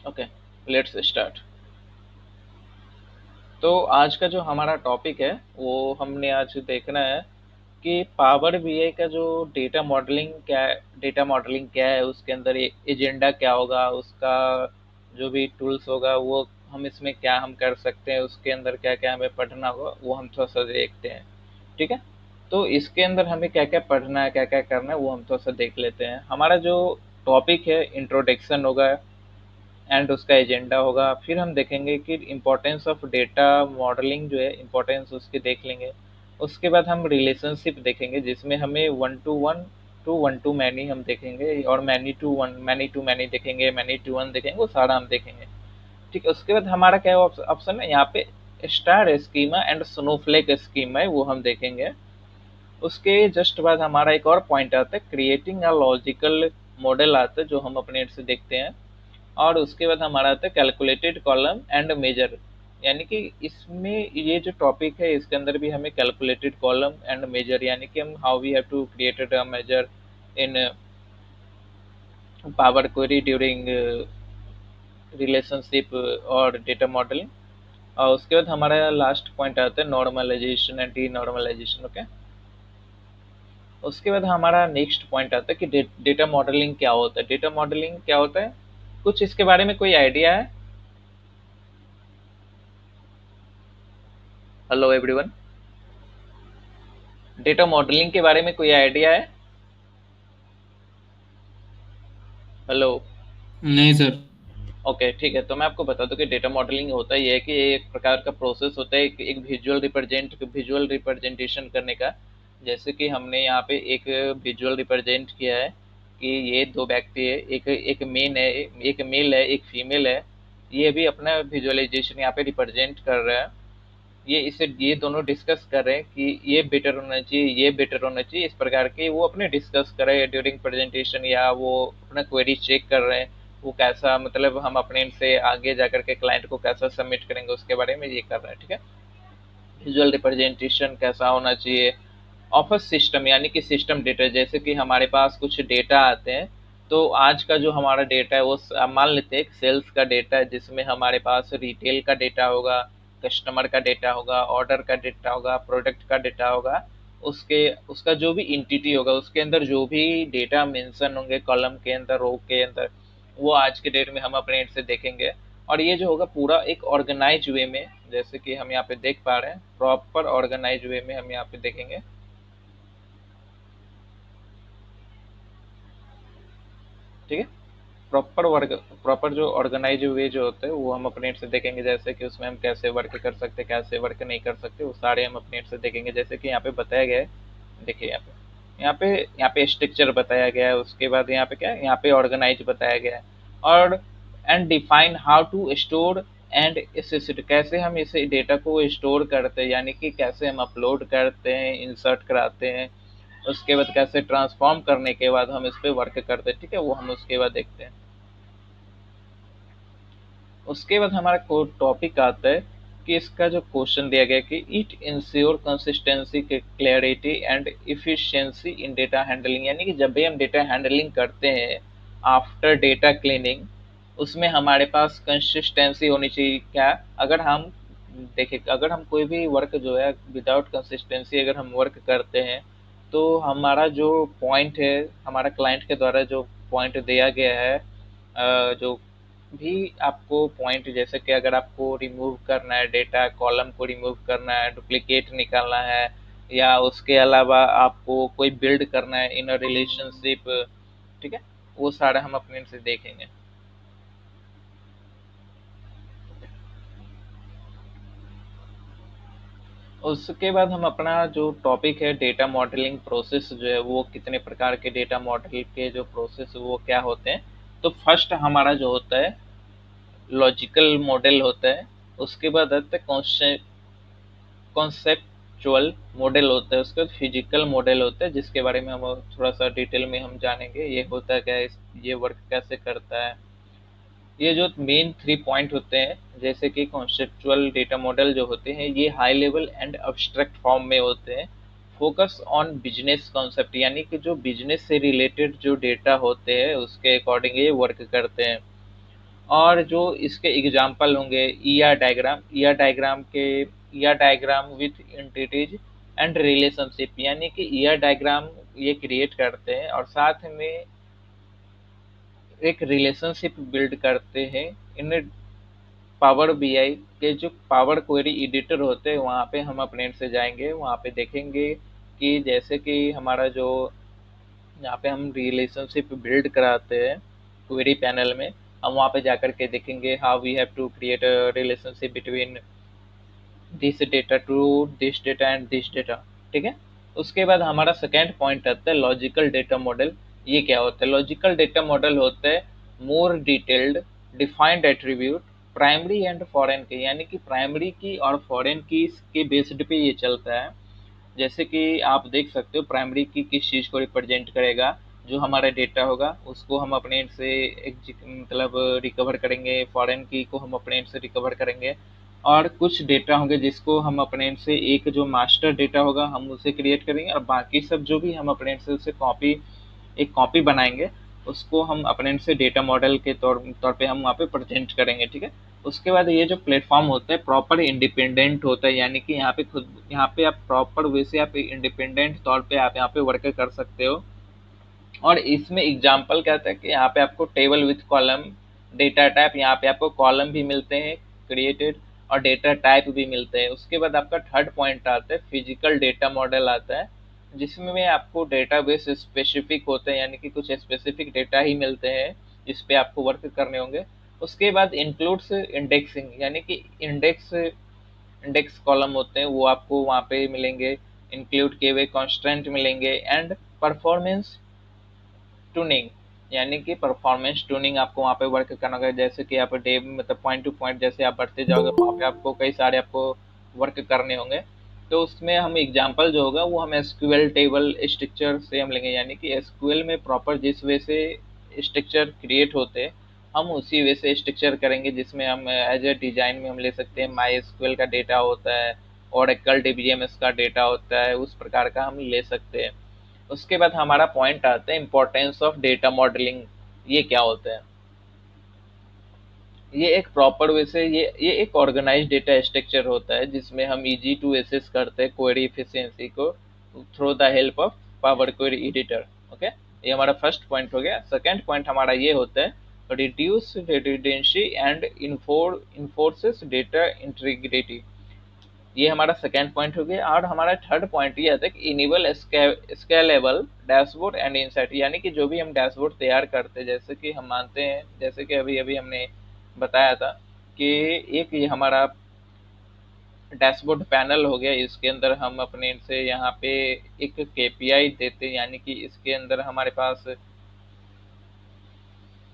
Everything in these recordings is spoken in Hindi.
Okay, let's start. तो आज का जो हमारा टॉपिक है वो हमने आज देखना है कि पावर बीआई का जो डेटा मॉडलिंग क्या है, उसके अंदर एजेंडा क्या होगा, उसका जो भी टूल्स होगा वो हम इसमें क्या हम कर सकते हैं, उसके अंदर क्या क्या हमें पढ़ना होगा वो हम थोड़ा सा देखते हैं। ठीक है। तो इसके अंदर हमें क्या क्या पढ़ना है, क्या क्या करना है, वो हम थोड़ा सा देख लेते हैं। हमारा जो टॉपिक है इंट्रोडक्शन होगा एंड उसका एजेंडा होगा। फिर हम देखेंगे कि इम्पोर्टेंस ऑफ डेटा मॉडलिंग जो है, इम्पोर्टेंस उसकी देख लेंगे। उसके बाद हम रिलेशनशिप देखेंगे जिसमें हमें one two one two many हम देखेंगे, और मैनी टू मैनी देखेंगे, मैनी टू वन देखेंगे, वो सारा हम देखेंगे। ठीक है। उसके बाद हमारा क्या ऑप्शन है यहाँ पे, star schema and Snowflake schema है, वो हम देखेंगे। उसके जस्ट बाद हमारा एक और पॉइंट आता है, क्रिएटिंग अ लॉजिकल मॉडल आता है, जो हम अपने एंड से देखते हैं। और उसके बाद हमारा आता है कैलकुलेटेड कॉलम एंड मेजर, यानी कि इसमें ये जो टॉपिक है इसके अंदर भी हमें कैलकुलेटेड कॉलम एंड मेजर, यानी कि हम how we have to created a measure in power query during relationship और डेटा मॉडलिंग। और उसके बाद हमारा लास्ट पॉइंट आता है normalization and denormalization. Okay. उसके बाद हमारा नेक्स्ट पॉइंट आता है कि डेटा मॉडलिंग क्या होता है। डेटा मॉडलिंग क्या होता है, कुछ इसके बारे में कोई आइडिया है? हेलो एवरीवन, डेटा मॉडलिंग के बारे में कोई आइडिया है? हेलो। नहीं सर। ओके, ठीक है। तो मैं आपको बता दूं कि डेटा मॉडलिंग होता ही है कि ये एक प्रकार का प्रोसेस होता है, एक विजुअल रिप्रेजेंटेशन करने का। जैसे कि हमने यहाँ पे एक विजुअल रिप्रेजेंट किया है कि ये दो व्यक्ति है, एक एक मेन है, एक मेल है, एक फीमेल है। ये भी अपना विजुअलाइजेशन यहाँ पे रिप्रेजेंट कर रहा है। ये दोनों डिस्कस कर रहे हैं कि ये बेटर होना चाहिए, ये बेटर होना चाहिए, इस प्रकार के वो अपने डिस्कस कर रहे हैं ड्यूरिंग प्रेजेंटेशन, या वो अपना क्वेरी चेक कर रहे हैं। वो कैसा, मतलब हम अपने end से आगे जाकर के क्लाइंट को कैसा सबमिट करेंगे उसके बारे में ये कर रहे हैं। ठीक है। विजुअल रिप्रेजेंटेशन कैसा होना चाहिए। ऑफिस सिस्टम यानी कि सिस्टम डेटा, जैसे कि हमारे पास कुछ डेटा आते हैं। तो आज का जो हमारा डेटा है वो मान लेते हैं एक सेल्स का डेटा है, जिसमें हमारे पास रिटेल का डेटा होगा, कस्टमर का डेटा होगा, ऑर्डर का डेटा होगा, प्रोडक्ट का डेटा होगा। उसके उसका जो भी इंटिटी होगा उसके अंदर जो भी डेटा मेंशन होंगे कॉलम के अंदर, रो के अंदर, वो आज के डेट में हम अपने एंड से देखेंगे। और ये जो होगा पूरा एक ऑर्गेनाइज वे में, जैसे कि हम यहाँ पे देख पा रहे हैं, प्रॉपर ऑर्गेनाइज वे में हम यहाँ पे देखेंगे। ठीक है। प्रॉपर वर्क, प्रॉपर जो ऑर्गेनाइज वे जो होते हैं वो हम अपने एंड से देखेंगे, जैसे कि उसमें हम कैसे वर्क कर सकते हैं, कैसे वर्क नहीं कर सकते, वो सारे हम अपने एंड से देखेंगे। जैसे कि यहाँ पे बताया गया है, देखिए यहाँ पे स्ट्रक्चर बताया गया है। उसके बाद यहाँ पे क्या है, यहाँ पे ऑर्गेनाइज बताया गया है। और and define how to store and access it, कैसे हम इसे डेटा को स्टोर करते हैं, यानी कि कैसे हम अपलोड करते हैं, इंसर्ट कराते हैं। उसके बाद कैसे ट्रांसफॉर्म करने के बाद हम इस पे वर्क करते हैं। ठीक है, वो हम उसके बाद देखते हैं। उसके बाद हमारा टॉपिक आता है कि इसका जो क्वेश्चन दिया गया कि it ensure consistency, clarity and efficiency in data handling, यानी कि जब भी हम डेटा हैंडलिंग करते हैं आफ्टर डेटा क्लीनिंग, उसमें हमारे पास कंसिस्टेंसी होनी चाहिए। क्या, अगर हम देखिए, अगर हम कोई भी वर्क जो है विदाउट कंसिस्टेंसी अगर हम वर्क करते हैं, तो हमारा जो पॉइंट है, हमारा क्लाइंट के द्वारा जो पॉइंट दिया गया है, जो भी आपको पॉइंट, जैसे कि अगर आपको रिमूव करना है डेटा कॉलम को रिमूव करना है, डुप्लीकेट निकालना है, या उसके अलावा आपको कोई बिल्ड करना है इन रिलेशनशिप। ठीक है, वो सारा हम अपने से देखेंगे। उसके बाद हम अपना जो टॉपिक है डेटा मॉडलिंग प्रोसेस जो है, वो कितने प्रकार के डेटा मॉडल के जो प्रोसेस वो क्या होते हैं। तो फर्स्ट हमारा जो होता है लॉजिकल मॉडल होता है। उसके बाद आता है कॉन्सेप्चुअल मॉडल होता है। उसके बाद फिजिकल मॉडल होता है, जिसके बारे में हम थोड़ा सा डिटेल में हम जानेंगे, ये होता है क्या है, ये वर्क कैसे करता है। ये जो मेन थ्री पॉइंट होते हैं, जैसे कि कॉन्सेप्चुअल डेटा मॉडल जो होते हैं, ये high level and abstract form में होते हैं। फोकस ऑन बिजनेस कॉन्सेप्ट, यानी कि जो बिजनेस से रिलेटेड जो डेटा होते हैं उसके अकॉर्डिंग ये वर्क करते हैं। और जो इसके एग्जाम्पल होंगे ER diagram with entities and relationship, यानी कि ईआर डायग्राम ये क्रिएट करते हैं और साथ में एक रिलेशनशिप बिल्ड करते हैं इन पावर बीआई के जो पावर क्वेरी एडिटर होते हैं। वहाँ पे हम अपने से जाएंगे, वहाँ पे देखेंगे कि जैसे कि हमारा जो यहाँ पे हम रिलेशनशिप बिल्ड कराते हैं क्वेरी पैनल में, हम वहाँ पे जाकर के देखेंगे how we have to create a relationship between this data to this data and this data. ठीक है। उसके बाद हमारा सेकेंड पॉइंट आता है लॉजिकल डेटा मॉडल। ये क्या होता है? लॉजिकल डेटा मॉडल होता है मोर detailed defined attribute primary and foreign के, यानी कि प्राइमरी की और फॉरेन की के बेस्ड पे ये चलता है। जैसे कि आप देख सकते हो प्राइमरी की किस चीज़ को रिप्रेजेंट करेगा, जो हमारा डेटा होगा उसको हम अपने एंड से मतलब रिकवर करेंगे, फॉरेन की को हम अपने एंड से रिकवर करेंगे। और कुछ डेटा होंगे जिसको हम अपने एंड से एक जो मास्टर डेटा होगा हम उसे क्रिएट करेंगे, और बाकी सब जो भी हम अपने एंड से उसे कॉपी एक कॉपी बनाएंगे, उसको हम अपने से डेटा मॉडल के तौर पे हम वहाँ पे प्रेजेंट करेंगे। ठीक है। उसके बाद ये जो प्लेटफॉर्म होता है प्रॉपर इंडिपेंडेंट होता है, यानी कि यहाँ पे आप प्रॉपर वे से आप इंडिपेंडेंट तौर पे आप यहाँ पे वर्क कर सकते हो। और इसमें एग्जाम्पल क्या आता है कि यहाँ पे आपको table with column data type, यहाँ पे आपको कॉलम भी मिलते हैं क्रिएटेड और डेटा टाइप भी मिलते हैं। उसके बाद आपका थर्ड पॉइंट आता है फिजिकल डेटा मॉडल आता है, जिसमें आपको डेटाबेस स्पेसिफिक होते हैं, यानी कि कुछ स्पेसिफिक डेटा ही मिलते हैं जिस पे आपको वर्क करने होंगे। उसके बाद इंक्लूड्स इंडेक्सिंग, यानी कि इंडेक्स इंडेक्स कॉलम होते हैं वो आपको वहाँ पे मिलेंगे, इंक्लूड किए हुए कॉन्स्टेंट मिलेंगे, एंड परफॉर्मेंस ट्यूनिंग, यानी कि परफॉर्मेंस ट्यूनिंग आपको वहाँ पे वर्क करना होगा। जैसे कि आप डे मतलब पॉइंट टू पॉइंट जैसे आप बढ़ते जाओगे वहाँ पे आपको कई सारे आपको वर्क करने होंगे। तो उसमें हम एग्जांपल जो होगा वो हम एसक्यूएल टेबल स्ट्रक्चर से हम लेंगे, यानी कि एसक्यूएल में प्रॉपर जिस वे से स्ट्रक्चर क्रिएट होते हैं हम उसी वे से स्ट्रक्चर करेंगे, जिसमें हम एज ए डिजाइन में हम ले सकते हैं माई एसक्यूएल का डेटा होता है, ओरेकल डीबीएमएस का डेटा होता है, उस प्रकार का हम ले सकते हैं। उसके बाद हमारा पॉइंट आता है इम्पोर्टेंस ऑफ डेटा मॉडलिंग। ये क्या होता है? ये एक प्रॉपर वे से ये एक ऑर्गेनाइज डेटा स्ट्रक्चर होता है जिसमें हम इजी टू एसेस करते हैं क्वेरी इफिशियंसी को through the help of power query editor. Okay, ये हमारा फर्स्ट पॉइंट हो गया। सेकंड पॉइंट हमारा ये होता है reduce redundancy and enforces data integrity. ये हमारा सेकेंड पॉइंट हो गया। और हमारा थर्ड पॉइंट ये आता है कि enable scalable dashboard and insight, यानी कि जो भी हम डैशबोर्ड तैयार करते हैं, जैसे कि हम मानते हैं जैसे कि अभी अभी हमने बताया था कि एक ये हमारा डैशबोर्ड पैनल हो गया, इसके अंदर हम अपने से यहाँ पे एक केपीआई देते हैं, यानी कि इसके अंदर हमारे पास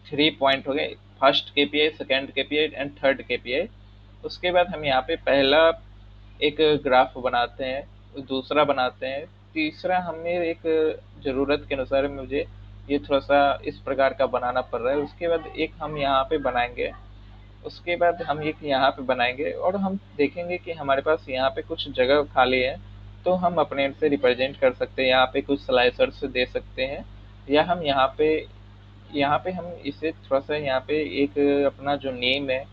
थ्री पॉइंट हो गए, first KPI, second KPI and third KPI. उसके बाद हम यहाँ पे पहला एक ग्राफ बनाते हैं, दूसरा बनाते हैं, तीसरा हमें एक ज़रूरत के अनुसार मुझे ये थोड़ा सा इस प्रकार का बनाना पड़ रहा है। उसके बाद एक हम यहाँ पे बनाएंगे, उसके बाद हम एक यहाँ पे बनाएंगे और हम देखेंगे कि हमारे पास यहाँ पे कुछ जगह खाली है, तो हम अपने एंड से रिप्रेजेंट कर सकते हैं, यहाँ पे कुछ स्लाइसर्स दे सकते हैं, या हम यहाँ पे हम इसे थोड़ा सा यहाँ पे एक अपना जो नेम है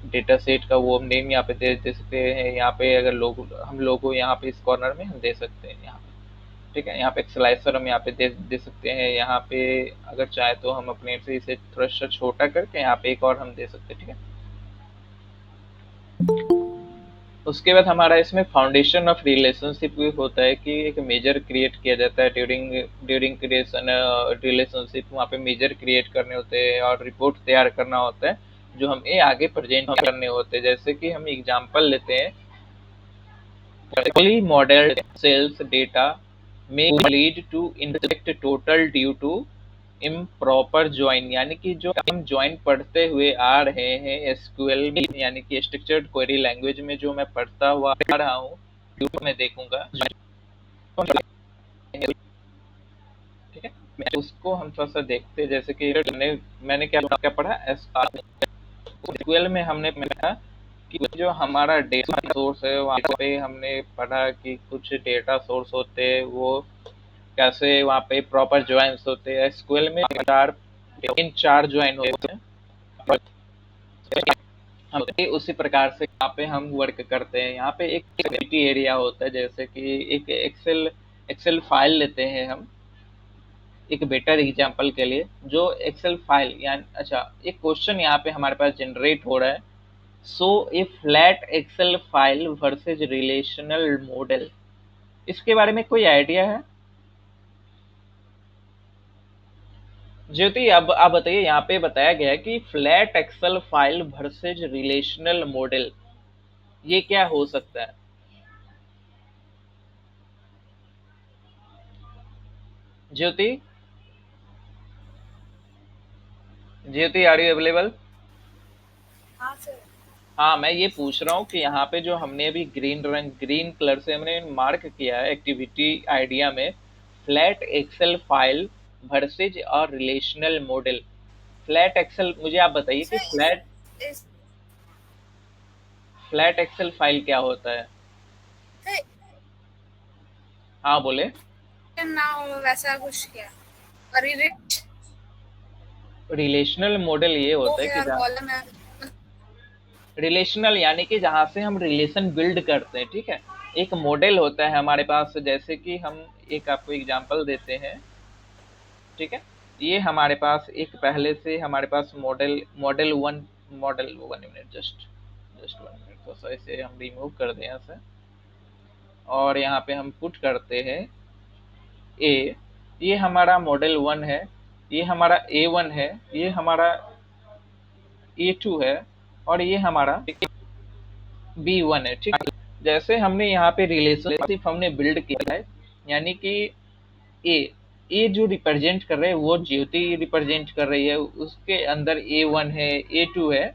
डेटा सेट का वो नेम यहाँ पे दे सकते हैं। यहाँ पे अगर लोगो हम लोगो यहाँ पे इस कॉर्नर में हम दे सकते हैं यहाँ पे। ठीक है, यहाँ पे एक स्लाइसर हम यहाँ पे दे सकते हैं। यहाँ पे अगर चाहे तो हम अपने से इसे थोड़ा सा छोटा करके यहाँ पे एक और हम दे सकते हैं। ठीक है। उसके बाद हमारा इसमें फाउंडेशन ऑफ रिलेशनशिप होता है कि एक मेजर क्रिएट किया जाता है ड्यूरिंग ड्यूरिंग क्रिएशन रिलेशनशिप। वहाँ पे मेजर क्रिएट करने होते हैं और रिपोर्ट तैयार करना होता है जो हमें आगे प्रेजेंट करने होते हैं। जैसे कि हम एग्जांपल लेते हैं, Poorly modeled sales data may lead to incorrect total due to improper join, यानी कि जो हम ज्वाइन पढ़ते हुए आ रहे हैं एसक्यूएल में, यानी कि स्ट्रक्चर्ड क्वेरी लैंग्वेज में जो मैं पढ़ता हुआ आ रहा हूँ मैं देखूंगा। ठीक है, उसको हम थोड़ा सा देखते हैं। जैसे कि मैंने क्या क्या पढ़ा एसक्यूएल में, हमने पढ़ा कि जो हमारा डेटा सोर्स है वहाँ पे हमने पढ़ा कि कुछ डेटा सोर्स होते हैं वो कैसे वहाँ पे प्रॉपर ज्वाइंस होते हैं। एसक्यूएल में चार इन चार ज्वाइन होते हैं। हम उसी प्रकार से यहाँ पे हम वर्क करते हैं। यहाँ पे एक एक्टिविटी एरिया होता है, जैसे कि एक एक्सेल एक्सेल फाइल लेते हैं हम एक बेटर एग्जांपल के लिए। जो एक्सेल फाइल यानी अच्छा, एक क्वेश्चन यहाँ पे हमारे पास जनरेट हो रहा है। So a flat Excel file versus relational model, इसके बारे में कोई आइडिया है? ज्योति, अब आप बताइए। यहाँ पे बताया गया है कि flat Excel file versus relational model, ये क्या हो सकता है? Jyoti, Jyoti are you available? हाँ सर। हाँ, मैं ये पूछ रहा हूँ कि यहाँ पे जो हमने अभी ग्रीन कलर से हमने मार्क किया है एक्टिविटी आइडिया में, फ्लैट एक्सेल फाइल वर्सेज और रिलेशनल मॉडल। फ्लैट एक्सेल, मुझे आप बताइए कि सर इस फ्लैट एक्सेल फाइल क्या होता है? सर हाँ बोले। ना हो वैसा कुछ क्या, और रिलेशनल मॉडल ये वो होता है कि यार कॉलम है। रिलेशनल यानी कि जहाँ से हम रिलेशन बिल्ड करते हैं, ठीक है। एक मॉडल होता है हमारे पास, जैसे कि हम एक आपको एग्जांपल देते हैं, ठीक है। ये हमारे पास एक पहले से हमारे पास model model 1 minute, just just 1 minute, तो सो इसे हम रिमूव कर दें यहाँ से। और यहाँ पे हम पुट करते हैं ए, ये हमारा मॉडल 1 है, ये हमारा A1 है, ये हमारा A2 है, और ये हमारा B1 है, ठीक है। जैसे हमने यहाँ पे रिलेशनशिप हमने बिल्ड किया है, यानी कि ए ए जो रिप्रेजेंट कर रहे हैं वो ज्योति रिप्रेजेंट कर रही है, उसके अंदर A1 है, A2 है,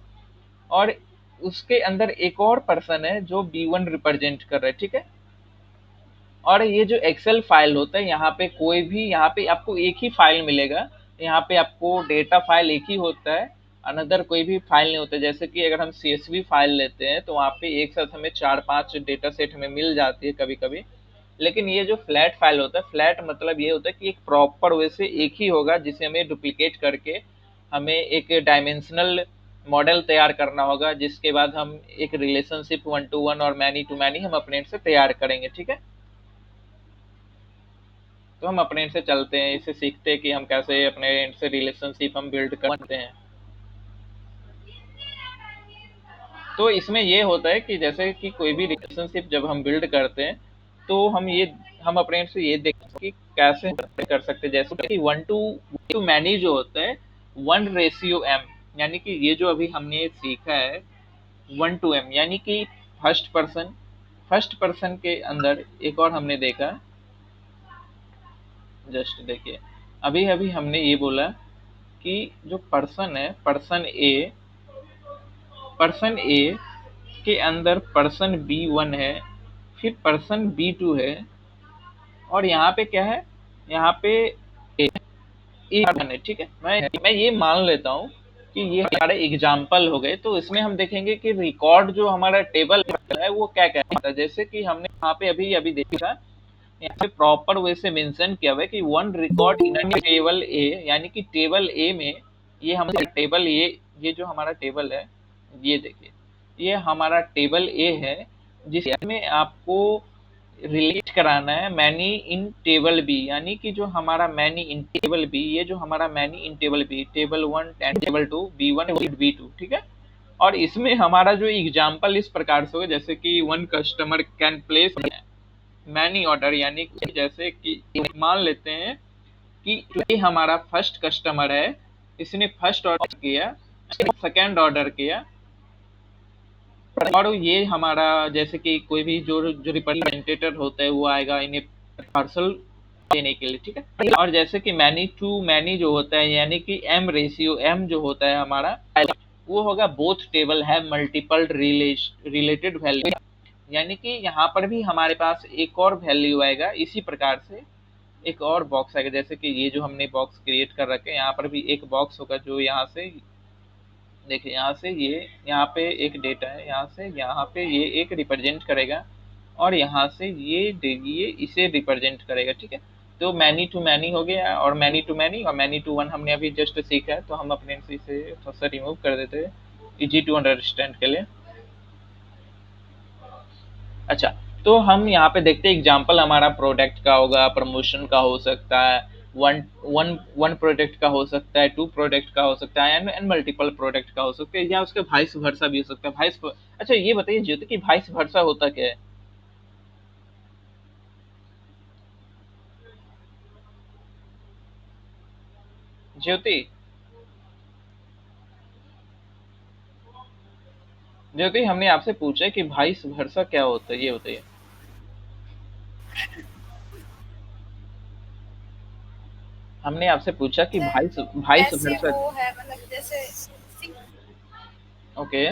और उसके अंदर एक और पर्सन है जो B1 रिप्रेजेंट कर रहा है, ठीक है। और ये जो एक्सेल फाइल होता है, यहाँ पे कोई भी, यहाँ पे आपको एक ही फाइल मिलेगा। यहाँ पे आपको डेटा फाइल एक ही होता है, अनदर कोई भी फाइल नहीं होता। जैसे कि अगर हम CSV फाइल लेते हैं तो वहाँ पे एक साथ हमें 4-5 डेटा सेट हमें मिल जाती है कभी कभी। लेकिन ये जो फ्लैट फाइल होता है, फ्लैट मतलब ये होता है कि एक प्रॉपर वे से एक ही होगा, जिसे हमें डुप्लीकेट करके हमें एक डायमेंशनल मॉडल तैयार करना होगा, जिसके बाद हम एक रिलेशनशिप 1 to 1 और मैनी टू मैनी हम अपने से तैयार करेंगे, ठीक है। तो हम अपने एंड से चलते हैं, इसे सीखते हैं कि हम कैसे अपने एंड से रिलेशनशिप हम बिल्ड करते हैं। तो इसमें ये होता है कि जैसे कि कोई भी रिलेशनशिप जब हम बिल्ड करते हैं, तो हम अपने एंड से ये देखते हैं कि कैसे कर सकते हैं। जैसे कि 1 to मैनी जो होता है, 1:m, यानी कि ये जो अभी हमने सीखा है 1 to m, यानी कि फर्स्ट पर्सन के अंदर एक और हमने देखा, जस्ट देखिए। अभी अभी हमने ये बोला कि जो पर्सन है, पर्सन ए के अंदर पर्सन B1 है, फिर पर्सन B2 है, और यहाँ पे क्या है, यहाँ पे A1 है, ठीक है। मैं ये मान लेता हूँ कि ये हमारे एग्जाम्पल हो गए। तो इसमें हम देखेंगे कि रिकॉर्ड जो हमारा टेबल है वो क्या कहता है। जैसे कि हमने यहाँ पे अभी अभी देखा, यहाँ पे प्रॉपर वे से मेंशन किया हुआ है कि 1 रिकॉर्ड इन टेबल ए, यानी कि टेबल ए में, ये हमारा टेबल ये जो हमारा टेबल है, ये देखिए, ये हमारा टेबल ए है, जिसमें आपको रिलेट कराना है मैनी इन टेबल बी, यानी कि जो हमारा मैनी इन टेबल बी, ये जो हमारा many in table B, table 1 and table 2, B1 B2, ठीक है। और इसमें हमारा जो एग्जाम्पल इस प्रकार से होगा, जैसे कि 1 customer can place many order, यानी कि जैसे कि मान लेते हैं कि ये हमारा फर्स्ट कस्टमर है, इसने फर्स्ट ऑर्डर किया, सेकंड ऑर्डर किया, और ये हमारा जैसे कि कोई भी जो जो रिप्रेजेंटेटर होता है वो आएगा इन्हें पार्सल देने के लिए, ठीक है। और जैसे कि मैनी टू मैनी जो होता है, यानी कि M जो होता है हमारा, वो होगा बोथ टेबल है मल्टीपल रिलेटेड वैल्यू, यानी कि यहाँ पर भी हमारे पास एक और वैल्यू आएगा। इसी प्रकार से एक और बॉक्स आएगा, जैसे कि ये जो हमने बॉक्स क्रिएट कर रखे हैं, यहाँ पर भी एक बॉक्स होगा जो यहाँ से, देखिए यहाँ से ये, यहाँ पे एक डेटा है, यहाँ से यहाँ पे ये एक रिप्रेजेंट करेगा, और यहाँ से ये इसे रिप्रेजेंट करेगा, ठीक है। तो मैनी टू मैनी हो गया, और मैनी टू मैनी और मैनी टू वन हमने अभी जस्ट सीखा है, तो हम अपने से इसे थोड़ा सा रिमूव कर देते हैं इजी टू अंडरस्टैंड के लिए। अच्छा, तो हम यहाँ पे देखते हैं एग्जांपल हमारा प्रोडक्ट का होगा, प्रमोशन का हो सकता है, वन वन वन प्रोडक्ट का हो सकता है, टू प्रोडक्ट का हो सकता है, एंड मल्टीपल प्रोडक्ट का हो सकता है, या उसके वाइस वर्सा भी हो सकता है। वाइस अच्छा, ये बताइए ज्योति कि वाइस वर्सा होता क्या है? ज्योति, ज्योति हमने आपसे पूछा है कि वाइस वर्सा क्या होता है, ये बताइए। हमने आपसे पूछा कि वाइस वाइस ऐसे वर्सा। वो है मतलब जैसे ओके,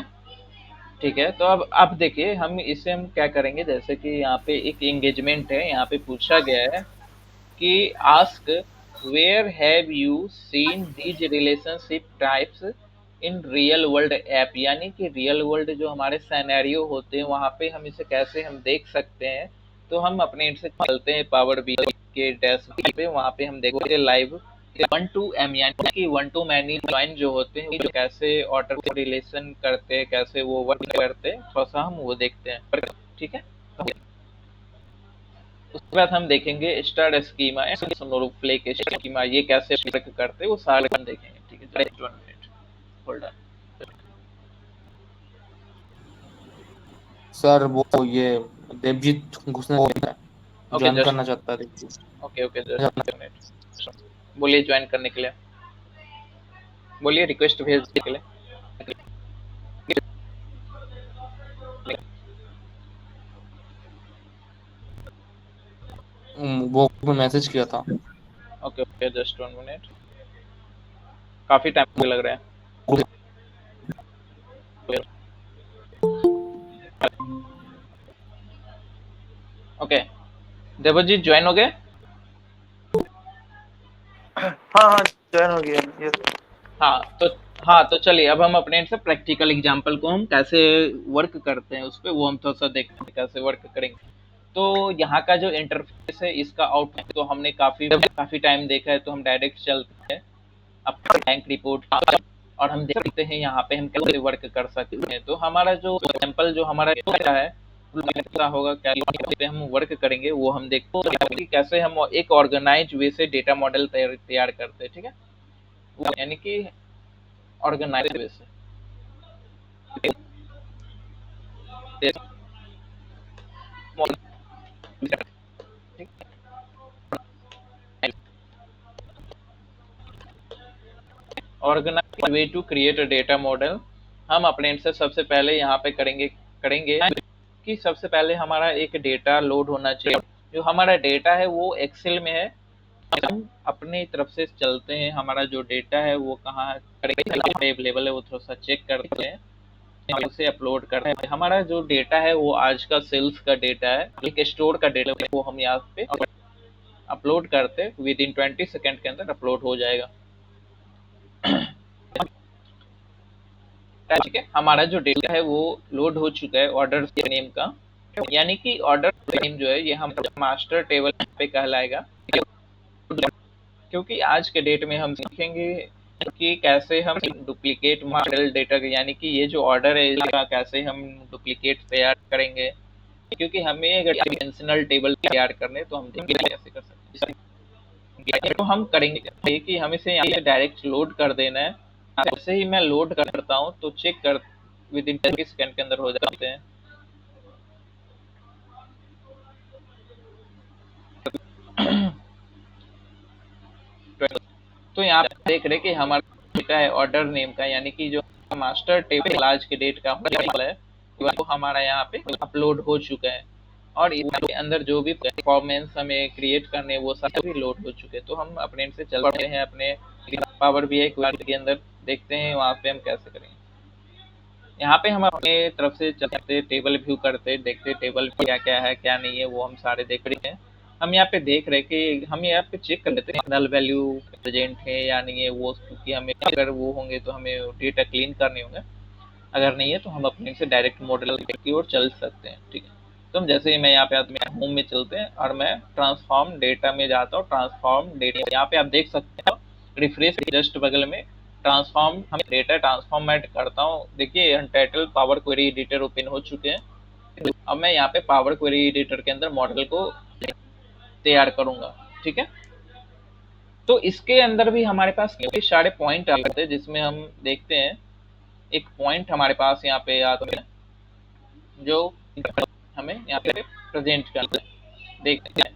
ठीक है, तो अब आप देखिए हम इसे हम क्या करेंगे, जैसे कि यहाँ पे एक एंगेजमेंट है, यहाँ पे पूछा गया है कि ask where have you seen these relationship types in real world app, यानी कि रियल वर्ल्ड जो हमारे सिनेरियो होते हैं वहाँ पे हम इसे कैसे हम देख सकते हैं। तो हम अपने इनसे चलते हैं पावर बीआई के डैशबोर्ड पे, वहाँ पे हम देखते हैं लाइव वन टू एम, यानी कि वन टू मैनी ज्वाइन जो होते हैं वो कैसे ऑर्डर को रिलेशन करते हैं, कैसे वो वर्क करते हैं, थोड़ा सा हम वो देखते हैं। ठीक है, उसके बाद हम देखेंगे star schema and Snowflake schema, ये कैसे वर्क करते हैं वो सारे हम देखेंगे। ठीक है, just 1 minute, hold on. Sir वो ये देवजीत घुसने वाला है, ओके ज्वाइन जस्ट, करना चाहता है Devjit. Okay okay just 1 minute, बोलिए ज्वाइन करने के लिए, बोलिए रिक्वेस्ट भेजने के लिए। वो मैं मैसेज किया था। ओके ओके जस्ट 1 मिनट, काफी टाइम लग रहा है। ओके, देवजीत ज्वाइन हो गए। हाँ हाँ ज्वाइन हो गया ये। हाँ तो, हाँ तो चलिए अब हम अपने से प्रैक्टिकल एग्जांपल को हम कैसे वर्क करते हैं उस पे वो हम थोड़ा सा देखते हैं कैसे वर्क करेंगे। तो यहाँ का जो इंटरफेस है इसका आउटपुट तो हमने काफी काफी टाइम देखा है, तो हम डायरेक्ट चलते हैं अपने बैंक रिपोर्ट और हम देख सकते हैं यहाँ पे हम कैसे वर्क कर सकते हैं। तो हमारा जो सैंपल जो हमारा डेटा है वो कैसा होगा, कैसे हम वर्क करेंगे वो हम देखते हैं कि कैसे हम एक ऑर्गेनाइज वे से डेटा मॉडल तैयार करते हैं। ठीक है, वो यानी कि ऑर्गेनाइज वे से organize way to create a data model. हम अपने end से सबसे पहले यहाँ पे करेंगे करेंगे कि सबसे पहले हमारा एक डेटा लोड होना चाहिए। जो हमारा डेटा है वो एक्सेल में है, हम अपने तरफ से चलते हैं, हमारा जो डेटा है वो कहाँ अवेलेबल है वो थोड़ा सा चेक करते हैं, उसे अपलोड करते हैं। हमारा जो डेटा है वो आज का सेल्स का डेटा है, एक स्टोर का डेटा है, वो हम यहाँ पे अपलोड करते विद इन 20 सेकेंड के अंदर अपलोड हो जाएगा। ठीक है, हमारा जो डेटा है वो लोड हो चुका है ऑर्डर नेम का, यानी कि ऑर्डर नेम जो है ये हम मास्टर टेबल पे कहलाएगा। क्योंकि आज के डेट में हम सीखेंगे कि कैसे हम डुप्लीकेट मॉडल डेटा यानी कि ये जो ऑर्डर है इसका कैसे हम डुप्लीकेट तैयार करेंगे। क्योंकि हमें अगर डायमेंशनल टेबल तैयार करने तो हम देखेंगे कैसे कर सकते हैं। तो हम करेंगे कि हम इसे यहाँ से डायरेक्ट लोड कर देना है। जैसे ही मैं लोड करता हूँ तो चेक कर विद इन 10 सेकंड के अंदर हो जाते हैं। तो यहाँ पे देख रहे कि हमारा डेटा है ऑर्डर नेम का, यानी कि जो मास्टर टेबल आज के डेट का होने वाला है वो हमारा यहाँ पे अपलोड हो चुका है, और इसके अंदर जो भी परफॉर्मेंस हमें क्रिएट करने वो सारे भी लोड हो चुके हैं। तो हम अपने से चल पड़ते हैं अपने पावर बीआई क्लाउड के अंदर, देखते हैं वहाँ पे हम कैसे करेंगे। यहाँ पे हम अपने तरफ से चलते टेबल व्यू करते देखते टेबल क्या क्या है क्या नहीं है वो हम सारे देख रहे हैं। हम यहाँ पे देख रहे कि हम यहाँ पे चेक कर लेते हैं नल वैल्यू प्रेजेंट है या नहीं है वो, क्योंकि हमें अगर वो होंगे तो हमें डेटा क्लीन करने होंगे, अगर नहीं है तो हम अपने से डायरेक्ट मॉडल की ओर चल सकते हैं। ठीक है, तो जैसे ही मैं यहाँ पे आता हूँ, होम में चलते हैं और मैं ट्रांसफॉर्म डेटा में जाता हूँ। ट्रांसफॉर्म डेटा यहाँ पे आप देख सकते हो, रिफ्रेश जस्ट बगल में ट्रांसफॉर्म हम डेटा ट्रांसफॉर्म मैं करता हूँ। देखिए untitled power query editor open हो चुके हैं। अब मैं यहाँ पे पावर क्वेरी एडिटर के अंदर मॉडल को तैयार करूंगा। ठीक है, तो इसके अंदर भी हमारे पास कई सारे पॉइंट आते हैं, जिसमें हम देखते हैं एक पॉइंट हमारे पास यहाँ पे आते हैं जो हमें यहाँ पे प्रेजेंट करना है। देखते हैं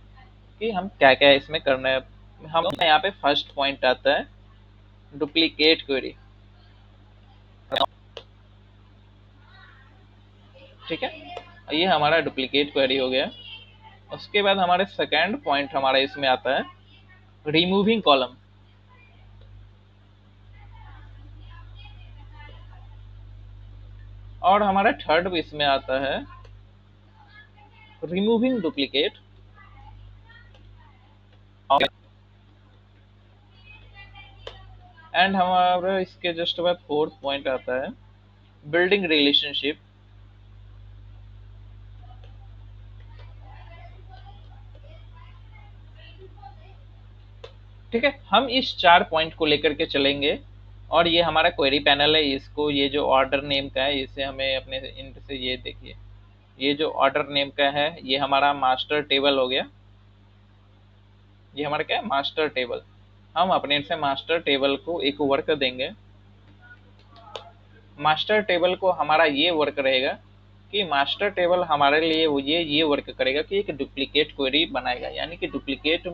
कि हम क्या क्या इसमें करना है। हम यहाँ पे फर्स्ट पॉइंट आता है डुप्लीकेट क्वेरी। ठीक है, ये हमारा डुप्लीकेट क्वेरी हो गया। उसके बाद हमारे सेकंड पॉइंट हमारा इसमें आता है रिमूविंग कॉलम। और हमारा थर्ड इसमें आता है रिमूविंग डुप्लीकेट। एंड हमारा इसके जस्ट बाद फोर्थ पॉइंट आता है बिल्डिंग रिलेशनशिप। ठीक है, हम इस 4 पॉइंट को लेकर के चलेंगे। और ये हमारा क्वेरी पैनल है, इसको ये जो ऑर्डर नेम का है इसे हमें अपने इंट से, ये देखिए ये जो ऑर्डर नेम का है ये हमारा मास्टर टेबल हो गया। ये हमारा क्या है, मास्टर टेबल। हम अपने से मास्टर टेबल को एक वर्क देंगे। मास्टर टेबल को हमारा ये वर्क रहेगा कि मास्टर टेबल हमारे लिए वो ये वर्क करेगा कि एक डुप्लीकेट क्वेरी बनाएगा, यानी कि डुप्लीकेट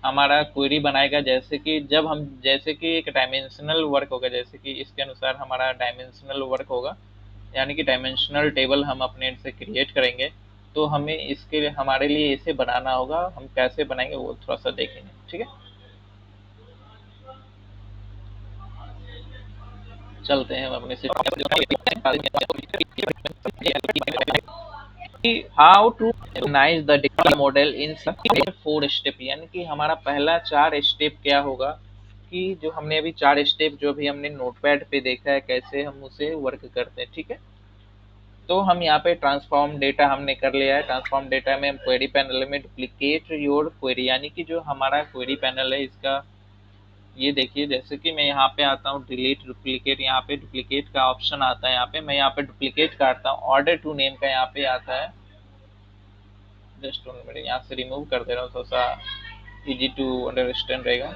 हमारा क्वेरी बनाएगा। जैसे कि जब हम, जैसे कि एक डायमेंशनल वर्क होगा, जैसे कि इसके अनुसार हमारा डायमेंशनल वर्क होगा, यानी कि डायमेंशनल टेबल हम अपने से क्रिएट करेंगे। तो हमें इसके लिए हमारे लिए इसे बनाना होगा। हम कैसे बनाएंगे वो थोड़ा सा देखेंगे। ठीक है, चलते हैं हम अपने से how to organize the data model in 4 step. यानी कि हमारा पहला 4 स्टेप क्या होगा कि जो हमने अभी 4 स्टेप जो भी हमने नोटपैड पे देखा है कैसे हम उसे वर्क करते हैं। ठीक है, तो हम यहाँ पे ट्रांसफॉर्म डेटा हमने कर लिया है। ट्रांसफॉर्म डेटा में हम क्वेरी पैनल में डुप्लीकेट योर क्वेरी, यानी कि जो हमारा क्वेरी पैनल है इसका ये देखिए, जैसे कि मैं यहाँ पे आता हूँ डिलीट डुप्लीकेट, यहाँ पे डुप्लीकेट का ऑप्शन आता है। यहाँ पे मैं यहाँ पे डुप्लीकेट काटता हूँ, ऑर्डर टू नेम का यहाँ पे आता है। जस्ट मेरे यहाँ से रिमूव कर दे रहा हूँ, थोड़ा सा इजी टू अंडरस्टैंड रहेगा।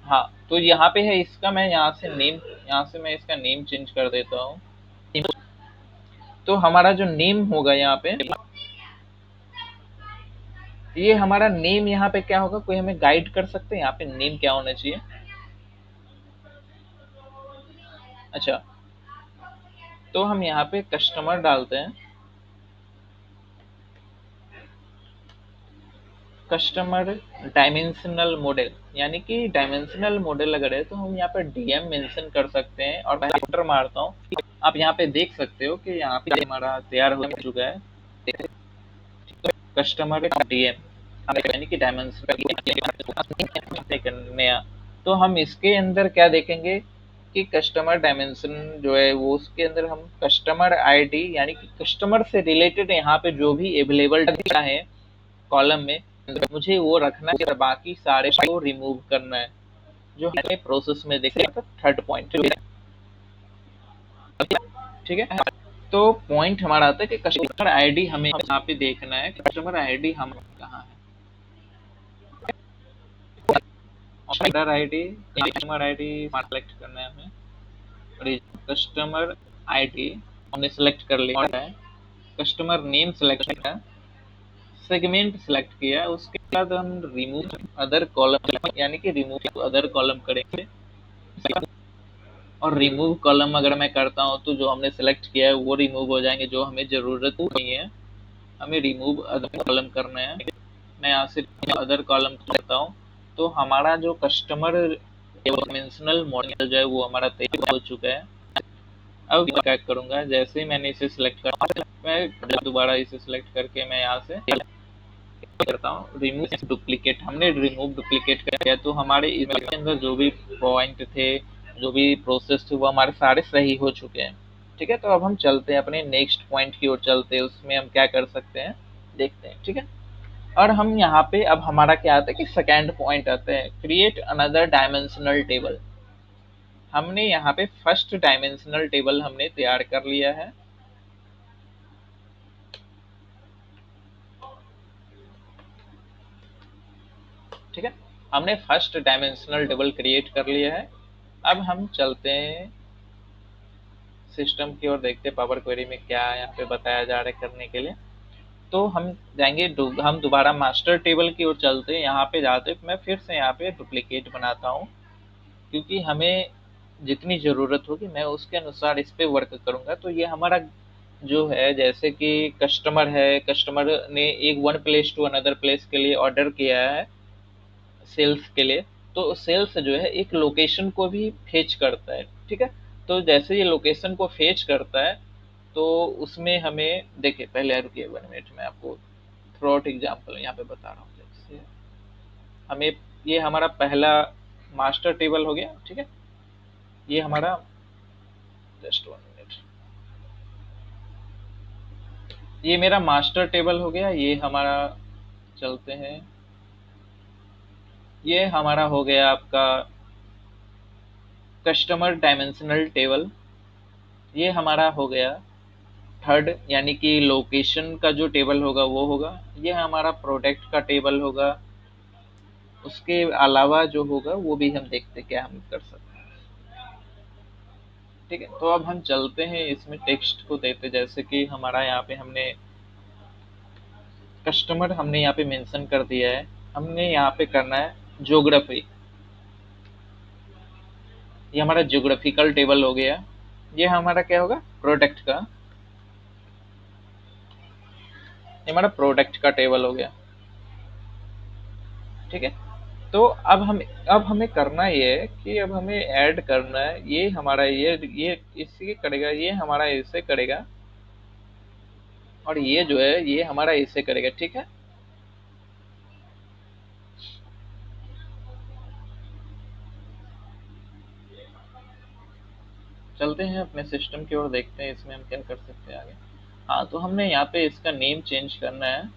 हाँ, तो यहाँ पे है इसका, मैं यहाँ से नेम, यहाँ से मैं इसका नेम चेंज कर देता हूँ। तो हमारा जो नेम होगा यहाँ पे, ये हमारा नेम यहाँ पे क्या होगा, कोई हमें गाइड कर सकते हैं यहाँ पे नेम क्या होना चाहिए? अच्छा, तो हम यहाँ पे कस्टमर डालते हैं। कस्टमर डायमेंशनल मॉडल, यानी कि डायमेंशनल मॉडल अगर है तो हम यहाँ पर डीएम मेंशन कर सकते हैं। और मैं एंटर मारता हूँ, आप यहाँ पे देख सकते हो कि यहाँ पे हमारा तैयार हो चुका है कस्टमर डीएम, यानी कि डायमेंशनल नया। तो हम इसके अंदर क्या देखेंगे कि कस्टमर डायमेंशन जो है वो उसके अंदर हम कस्टमर आईडी, यानी कि कस्टमर से रिलेटेड यहाँ पे जो भी अवेलेबल डेटा है कॉलम में मुझे वो रखना है, बाकी सारे को रिमूव करना है, जो हमें प्रोसेस में देखा थर्ड पॉइंट। ठीक है, तो पॉइंट हमारा आता है कि कस्टमर आईडी हमें यहाँ पे देखना है, कस्टमर आईडी हम कहाँ है, order ID, customer ID select करना है हमें। कस्टमर आईडी हमने सेलेक्ट कर लिया है, कस्टमर नेम सेलेक्ट किया, सेगमेंट सेलेक्ट किया। उसके बाद हम रिमूव अदर कॉलम, यानी कि रिमूव अदर कॉलम करेंगे। और रिमूव कॉलम अगर मैं करता हूँ तो जो हमने सेलेक्ट किया है वो रिमूव हो जाएंगे, जो हमें जरूरत नहीं है। हमें रिमूव अदर कॉलम करना है। मैं यहाँ से अदर कॉलम करता हूँ, तो हमारा जो कस्टमर डायमेंशनल मॉडल जो है वो हमारा तैयार हो चुका है। अब क्या करूँगा, जैसे ही मैंने इसे सिलेक्ट कर, मैं दोबारा इसे सिलेक्ट करके मैं यहाँ से करता हूँ रिमूव डुप्लीकेट। हमने रिमूव डुप्लीकेट कर दिया, तो हमारे इसके अंदर जो भी पॉइंट थे, जो भी प्रोसेस थे, वो हमारे सारे सही हो चुके हैं। ठीक है, तो अब हम चलते हैं अपने नेक्स्ट पॉइंट की ओर चलते हैं, उसमें हम क्या कर सकते हैं देखते हैं। ठीक है, और हम यहाँ पे अब हमारा क्या आता है कि सेकेंड पॉइंट आता है, क्रिएट अनदर डायमेंशनल टेबल। हमने यहाँ पे फर्स्ट डायमेंशनल टेबल हमने तैयार कर लिया है। ठीक है, हमने फर्स्ट डायमेंशनल टेबल क्रिएट कर लिया है। अब हम चलते हैं सिस्टम की ओर, देखते हैं पावर क्वेरी में क्या यहाँ पे बताया जा रहा है करने के लिए। तो हम जाएंगे हम दोबारा मास्टर टेबल की ओर चलते हैं। यहाँ पे जाते मैं फिर से यहाँ पे डुप्लीकेट बनाता हूँ, क्योंकि हमें जितनी ज़रूरत होगी मैं उसके अनुसार इस पे वर्क करूँगा। तो ये हमारा जो है, जैसे कि कस्टमर है, कस्टमर ने एक one place to another place के लिए ऑर्डर किया है सेल्स के लिए, तो सेल्स जो है एक लोकेशन को भी फेच करता है। ठीक है, तो जैसे ये लोकेशन को फेच करता है, तो उसमें हमें देखिए, पहले रुकिए 1 मिनट, मैं आपको थ्रू आउट एग्जाम्पल यहाँ पे बता रहा हूँ। जैसे हमें ये हमारा पहला मास्टर टेबल हो गया। ठीक है, ये हमारा जस्ट 1 मिनट, ये मेरा मास्टर टेबल हो गया। ये हमारा चलते हैं, ये हमारा हो गया आपका कस्टमर डायमेंशनल टेबल। ये हमारा हो गया थर्ड, यानी कि लोकेशन का जो टेबल होगा वो होगा। ये हमारा प्रोडक्ट का टेबल होगा। उसके अलावा जो होगा वो भी हम देखते क्या हम कर सकते हैं। ठीक है, तो अब हम चलते हैं इसमें टेक्स्ट को देते, जैसे कि हमारा यहाँ पे हमने कस्टमर हमने यहाँ पे मेंशन कर दिया है। हमने यहाँ पे करना है ज्योग्राफी, ये हमारा ज्योग्राफिकल टेबल हो गया। ये हमारा क्या होगा, प्रोडक्ट का, ये हमारा प्रोडक्ट का टेबल हो गया। ठीक है, तो अब हमें करना ये है कि अब हमें ऐड करना है, ये हमारा ये इसी करेगा, ये हमारा इसे करेगा, और ये जो है ये हमारा इसे करेगा। ठीक है, चलते हैं अपने सिस्टम की ओर, देखते हैं इसमें हम क्या कर सकते हैं आगे। हाँ, तो हमने यहाँ पे इसका नेम चेंज करना है।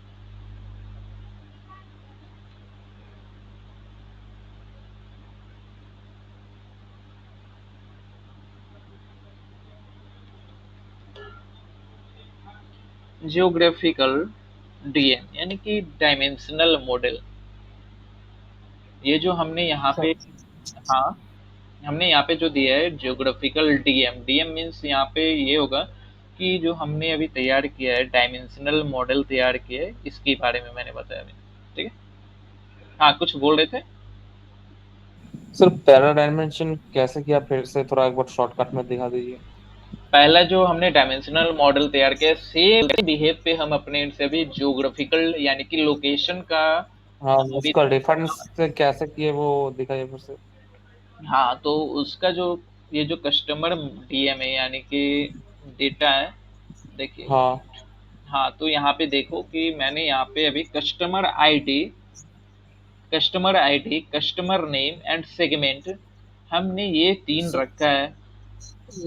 जियोग्राफिकल डीएम, यानी कि डायमेंशनल मॉडल। ये जो हमने यहाँ पे, हाँ, हमने यहाँ पे जो दिया है जियोग्राफिकल डीएम, डीएम मीन्स यहाँ पे ये होगा कि जो हमने अभी तैयार किया है डायमेंशनल मॉडल तैयार किया है, इसके बारे में मैंने बताया अभी। ठीक है, हाँ, कुछ बोल रहे थे। सर पैरा डायमेंशन कैसे किया, फिर से थोड़ा एक बार शॉर्टकट में दिखा दीजिए। पहला जो हमने डायमेंशनल मॉडल तैयार किया, सेम बिहेव पे हम अपने से भी जियोग्राफिकल यानी कि लोकेशन का हाँ, भी। उसका रेफरेंस कैसे किए वो दिखाइए फिर से। हाँ, तो उसका जो ये जो कस्टमर डीएम है, यानी कि डेटा है, देखिए। हाँ, हाँ, तो यहाँ पे देखो कि मैंने यहाँ पे अभी customer ID, customer name and segment, हमने ये तीन स- रखा है।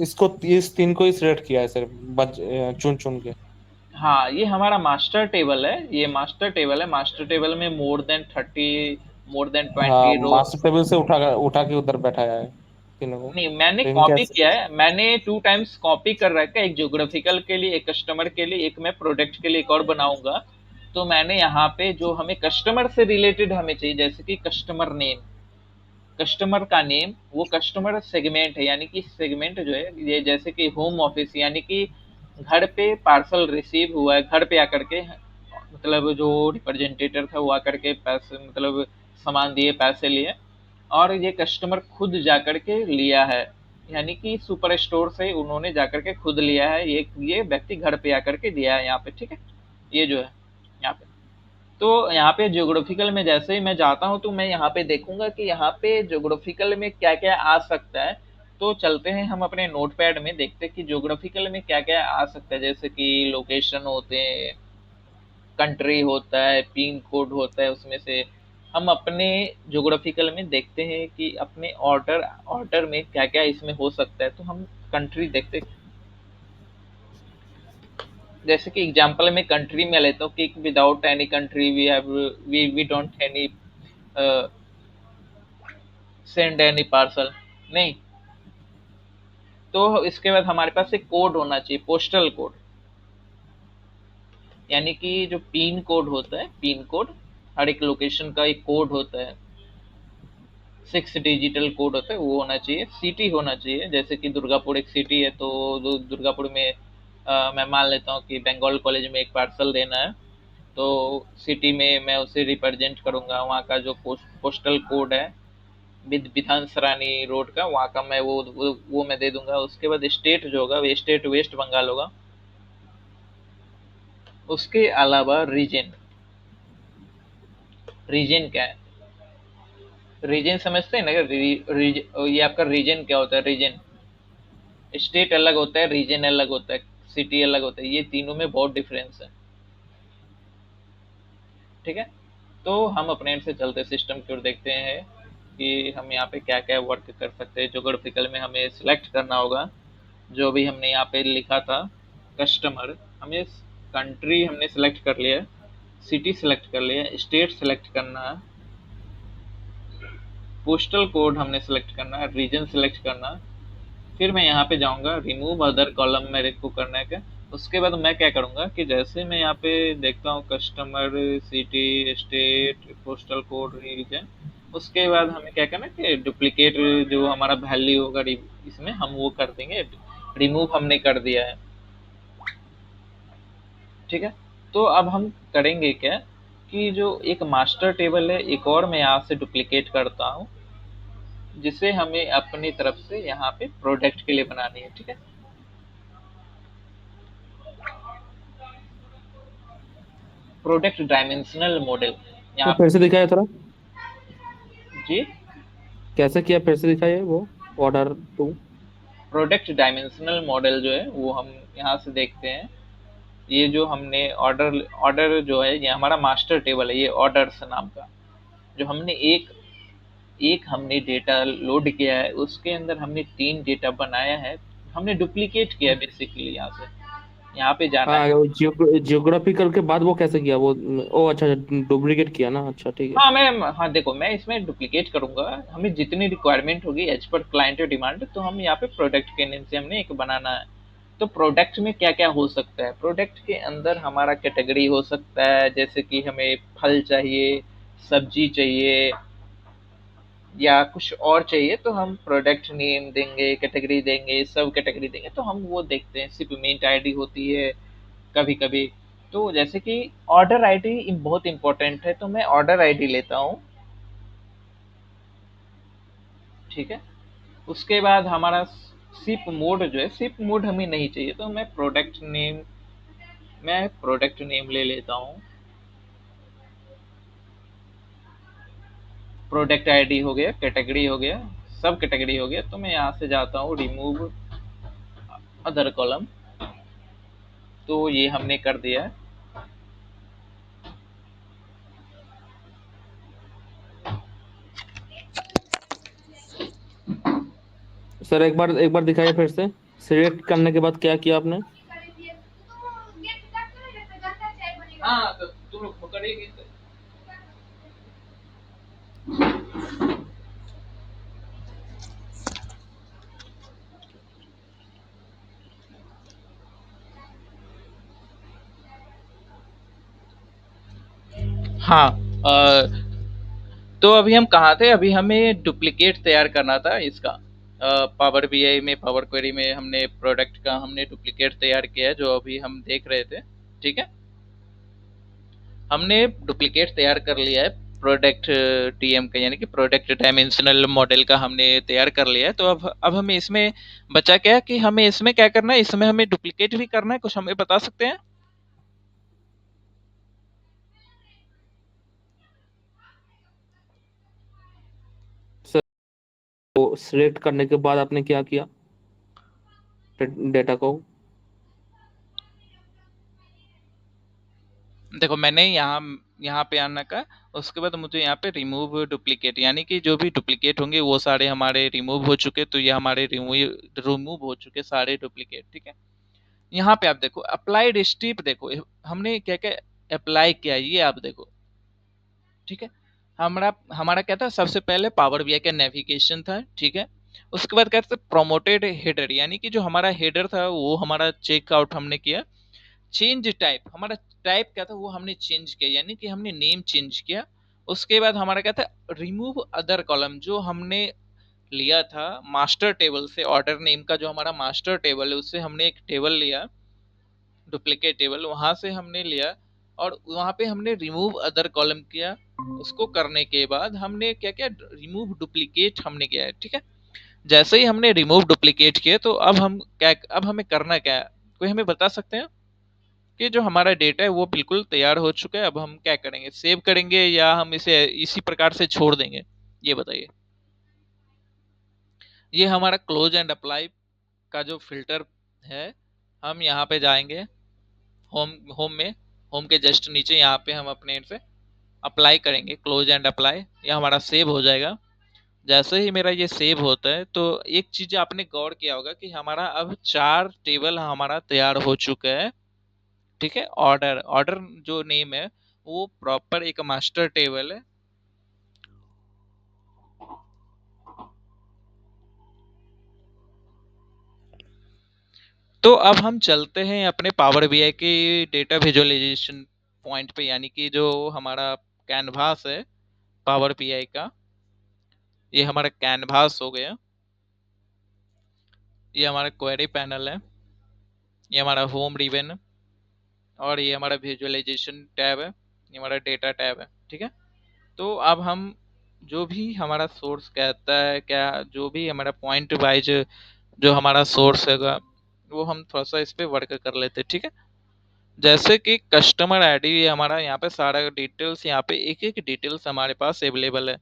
इसको इस तीन को ही सिलेक्ट किया है सर, चुन चुन के। हाँ, ये हमारा मास्टर टेबल है, ये मास्टर टेबल है। मास्टर टेबल में मोर देन 30, मोर देन हाँ, 20 रो। मास्टर टेबल से उठा के उधर बैठाया है तीनों को। नहीं, मैंने तो इनके कॉपी किया है, मैंने 2 टाइम्स कॉपी कर रखा है, एक ज्योग्राफिकल के लिए, एक कस्टमर के लिए, एक मैं प्रोडक्ट के लिए एक और बनाऊंगा। तो मैंने यहाँ पे जो हमें कस्टमर से रिलेटेड हमें चाहिए, जैसे कि कस्टमर नेम, कस्टमर का नेम, वो कस्टमर सेगमेंट है, यानी कि सेगमेंट जो है ये जैसे कि होम ऑफिस, यानी कि घर पे पार्सल रिसीव हुआ है, घर पे आकर के, मतलब जो रिप्रेजेंटेटर था वो आकर के पैसे, मतलब सामान दिए, पैसे लिए, और ये कस्टमर खुद जाकर के लिया है, यानी कि सुपर स्टोर से उन्होंने जाकर के खुद लिया है, ये व्यक्ति घर पे आकर के दिया है यहाँ पे। ठीक है, ये जो है यहाँ पे, तो यहाँ पे ज्योग्राफिकल में जैसे ही मैं जाता हूँ तो मैं यहाँ पे देखूंगा कि यहाँ पे ज्योग्राफिकल में क्या क्या आ सकता है। तो चलते हैं हम अपने नोटपैड में, देखते हैं कि ज्योग्राफिकल में क्या क्या आ सकता है, जैसे कि लोकेशन होते हैं, कंट्री होता है, पिन कोड होता है, उसमें से हम अपने ज्योग्राफिकल में देखते हैं कि अपने ऑर्डर ऑर्डर में क्या क्या इसमें हो सकता है। तो हम कंट्री देखते हैं। जैसे कि एग्जांपल में कंट्री में लेता हूँ कि without any country we don't any send any parcel, नहीं। तो इसके बाद हमारे पास एक कोड होना चाहिए, पोस्टल कोड, यानी कि जो पिन कोड होता है, पिन कोड, हर एक लोकेशन का एक कोड होता है, 6 डिजिटल कोड होता है, वो होना चाहिए। सिटी होना चाहिए, जैसे कि दुर्गापुर एक सिटी है, तो दुर्गापुर में मैं मान लेता हूँ कि बंगाल कॉलेज में एक पार्सल देना है, तो सिटी में मैं उसे रिप्रेजेंट करूंगा, वहाँ का जो पोस्टल कोड है विधान सरानी रोड का, वहाँ का मैं वो मैं दे दूंगा। उसके बाद स्टेट जो होगा, वो स्टेट वेस्ट बंगाल होगा। उसके अलावा रीजन, रीजन क्या है, रीजन समझते हैं ना? ये आपका रीजन क्या होता है? रीजन, स्टेट अलग होता है, रीजन अलग होता है, सिटी अलग होता है, ये तीनों में बहुत डिफरेंस है, ठीक है। तो हम अपने एंड से चलते सिस्टम की ओर देखते हैं कि हम यहाँ पे क्या क्या वर्क कर सकते हैं। जोग्राफिकल में हमें सिलेक्ट करना होगा, जो भी हमने यहाँ पे लिखा था कस्टमर, हमें कंट्री हमने सेलेक्ट कर लिया, सिटी सेलेक्ट कर लिया, स्टेट सेलेक्ट करना है, पोस्टल कोड हमने सेलेक्ट करना है, रीजन सेलेक्ट करना है। फिर मैं यहाँ पे जाऊँगा, रिमूव अदर कॉलम मेरे को करना है क्या। उसके बाद मैं क्या करूँगा कि जैसे मैं यहाँ पे देखता हूँ customer, city, state, postal code, region, उसके बाद हमें क्या करना है कि डुप्लीकेट जो हमारा वैल्यू होगा इसमें हम वो कर देंगे, रिमूव हमने कर दिया है, ठीक है। तो अब हम करेंगे क्या कि जो एक मास्टर टेबल है, एक और मैं यहाँ से डुप्लीकेट करता हूँ, जिसे हमें अपनी तरफ से यहाँ पे प्रोडक्ट के लिए बनानी है, ठीक है। प्रोडक्ट डायमेंशनल मॉडल तो यहाँ फिर से दिखाया थोड़ा, जी। कैसे किया, फिर से दिखाइए वो order two. Product dimensional model जो है वो हम यहाँ से देखते हैं। ये जो हमने ऑर्डर ऑर्डर जो है, ये हमारा मास्टर टेबल है, ये ऑर्डर्स नाम का, जो हमने एक एक हमने डेटा लोड किया है, उसके अंदर हमने 3 डेटा बनाया है, हमने डुप्लीकेट किया है बेसिकली। यहाँ से यहाँ पे जाना हाँ, है। वो जियोग्राफिकल के बाद वो कैसे किया वो? ओ अच्छा, डुप्लीकेट किया ना, अच्छा ठीक है। हाँ हाँ देखो, मैं इसमें डुप्लीकेट करूंगा, हमें जितनी रिक्वायरमेंट होगी एज पर क्लाइंट डिमांड, तो हम यहाँ पे प्रोडक्ट के नेम से हमने एक बनाना है। तो प्रोडक्ट में क्या क्या हो सकता है, प्रोडक्ट के अंदर हमारा कैटेगरी हो सकता है, जैसे कि हमें फल चाहिए, सब्जी चाहिए, या कुछ और चाहिए, तो हम प्रोडक्ट नेम देंगे, कैटेगरी देंगे, सब कैटेगरी देंगे, तो हम वो देखते हैं। शिपमेंट आईडी होती है कभी कभी, तो जैसे कि ऑर्डर आईडी बहुत इंपॉर्टेंट है, तो मैं ऑर्डर आईडी लेता हूँ, ठीक है। उसके बाद हमारा शिप मोड जो है, शिप मोड हमें नहीं चाहिए, तो मैं प्रोडक्ट नेम ले लेता हूँ। प्रोडक्ट आईडी हो गया, कैटेगरी हो गया, सब कैटेगरी हो गया, तो मैं यहाँ से जाता हूँ रिमूव अदर कॉलम, तो ये हमने कर दिया है। सर एक बार दिखाइए फिर से, सिलेक्ट करने के बाद क्या किया आपने? हाँ तो तुम लोग पकड़ेगी तो। हाँ, तो अभी हम कहाँ थे? अभी हमें डुप्लीकेट तैयार करना था इसका। पावर बीआई में, पावर क्वेरी में हमने प्रोडक्ट का हमने डुप्लीकेट तैयार किया है, जो अभी हम देख रहे थे, ठीक है। हमने डुप्लीकेट तैयार कर लिया है प्रोडक्ट टीएम का, यानी कि प्रोडक्ट डायमेंशनल मॉडल का हमने तैयार कर लिया है। तो अब हमें इसमें बचा क्या कि हमें इसमें क्या करना है, इसमें हमें डुप्लीकेट भी करना है, कुछ हमें बता सकते हैं? सर, वो सिलेक्ट करने के बाद आपने क्या किया डेटा को? देखो, मैंने यहाँ यहाँ पे आना का, उसके बाद मुझे यहाँ पे रिमूव डुप्लीकेट, यानी कि जो भी डुप्लीकेट होंगे वो सारे हमारे रिमूव हो चुके, तो ये हमारे रिमूव हो चुके सारे डुप्लीकेट, ठीक है। यहाँ पे आप देखो अप्लाइड स्टेप, देखो हमने क्या क्या अप्लाई किया ये आप देखो, ठीक है। हमारा हमारा क्या था, सबसे पहले पावर बीआई का नेविगेशन था, ठीक है। उसके बाद क्या था, प्रोमोटेड हेडर, यानी कि जो हमारा हेडर था वो हमारा चेकआउट हमने किया। चेंज टाइप, हमारा टाइप क्या था वो हमने चेंज किया, यानी कि हमने नेम चेंज किया। उसके बाद हमारा क्या था, रिमूव अदर कॉलम, जो हमने लिया था मास्टर टेबल से, ऑर्डर नेम का जो हमारा मास्टर टेबल है उससे हमने एक टेबल लिया, डुप्लीकेट टेबल वहां से हमने लिया, और वहां पे हमने रिमूव अदर कॉलम किया। उसको करने के बाद हमने क्या किया, रिमूव डुप्लीकेट हमने किया है, ठीक है। जैसे ही हमने रिमूव डुप्लीकेट किए तो अब हम क्या, अब हमें करना क्या है, कोई हमें बता सकते हैं कि जो हमारा डेटा है वो बिल्कुल तैयार हो चुका है, अब हम क्या करेंगे, सेव करेंगे या हम इसे इसी प्रकार से छोड़ देंगे, ये बताइए। ये हमारा क्लोज एंड अप्लाई का जो फिल्टर है, हम यहाँ पे जाएंगे, होम होम में, होम के जस्ट नीचे यहाँ पे हम अपने से अप्लाई करेंगे, क्लोज एंड अप्लाई, ये हमारा सेव हो जाएगा। जैसे ही मेरा ये सेव होता है तो एक चीज आपने गौर किया होगा कि हमारा अब 4 टेबल हमारा तैयार हो चुका है, ठीक है। ऑर्डर ऑर्डर जो नेम है वो प्रॉपर एक मास्टर टेबल है। तो अब हम चलते हैं अपने पावर बीआई के डेटा विजुअलाइजेशन पॉइंट पे, यानी कि जो हमारा कैनवास है पावर बीआई का, ये हमारा कैनवास हो गया, ये हमारा क्वेरी पैनल है, ये हमारा होम रिबन, और ये हमारा विजुअलाइजेशन टैब है, ये हमारा डेटा टैब है, ठीक है। तो अब हम जो भी हमारा सोर्स कहता है, क्या जो भी हमारा पॉइंट वाइज जो हमारा सोर्स हैगा वो हम थोड़ा सा इस पे वर्क कर लेते हैं, ठीक है। जैसे कि कस्टमर आईडी हमारा यहाँ पे सारा डिटेल्स, यहाँ पे एक एक डिटेल्स हमारे पास अवेलेबल है,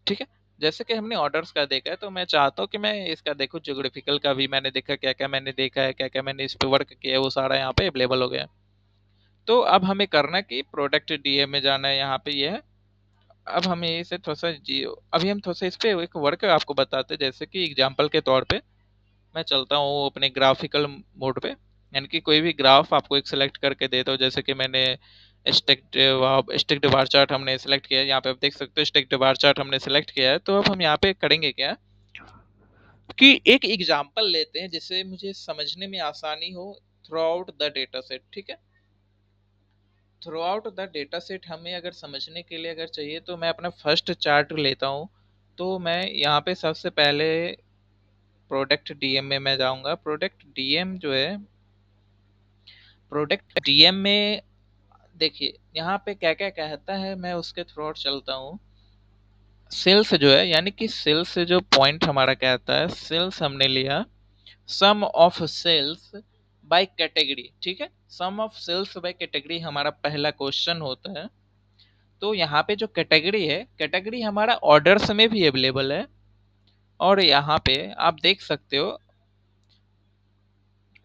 ठीक है। जैसे कि हमने ऑर्डर्स का देखा है तो मैं चाहता हूँ कि मैं इसका देखूँ, ज्योग्राफिकल का भी मैंने देखा, क्या क्या मैंने देखा है, क्या क्या मैंने इस पे वर्क किया है, वो सारा यहाँ पे अवेलेबल हो गया है। तो अब हमें करना कि प्रोडक्ट डीएम में जाना है, यहाँ पे ये है। अब हमें इसे थोड़ा सा जी, अभी हम थोड़ा सा इस पे एक वर्क आपको बताते हैं, जैसे कि एग्जांपल के तौर पे मैं चलता हूँ अपने ग्राफिकल मोड पे, यानी कि कोई भी ग्राफ आपको एक सेलेक्ट करके देता हूँ, जैसे कि मैंने स्टिक्ड बार चार्ट हमने सेलेक्ट किया है, यहाँ पे आप देख सकते हो स्टिक्ड बार चार्ट हमने सेलेक्ट किया है। तो अब हम यहाँ पे करेंगे क्या कि एक एग्जांपल लेते हैं जिससे मुझे समझने में आसानी हो through out the data set, ठीक है। Through out the data set हमें अगर समझने के लिए अगर चाहिए तो मैं अपना फर्स्ट चार्ट लेता हूँ। तो मैं यहाँ पे सबसे पहले प्रोडक्ट डीएम में मैं जाऊंगा। प्रोडक्ट डीएम जो है, प्रोडक्ट डीएम में देखिए यहाँ पे क्या क्या कहता है, मैं उसके थ्रू आउट चलता हूँ। सेल्स जो है, यानी कि सेल्स से जो पॉइंट हमारा कहता है, सेल्स हमने लिया सम ऑफ सेल्स बाय कैटेगरी, ठीक है। सम ऑफ सेल्स बाय कैटेगरी हमारा पहला क्वेश्चन होता है। तो यहाँ पे जो कैटेगरी है, कैटेगरी हमारा ऑर्डर्स में भी अवेलेबल है, और यहाँ पे आप देख सकते हो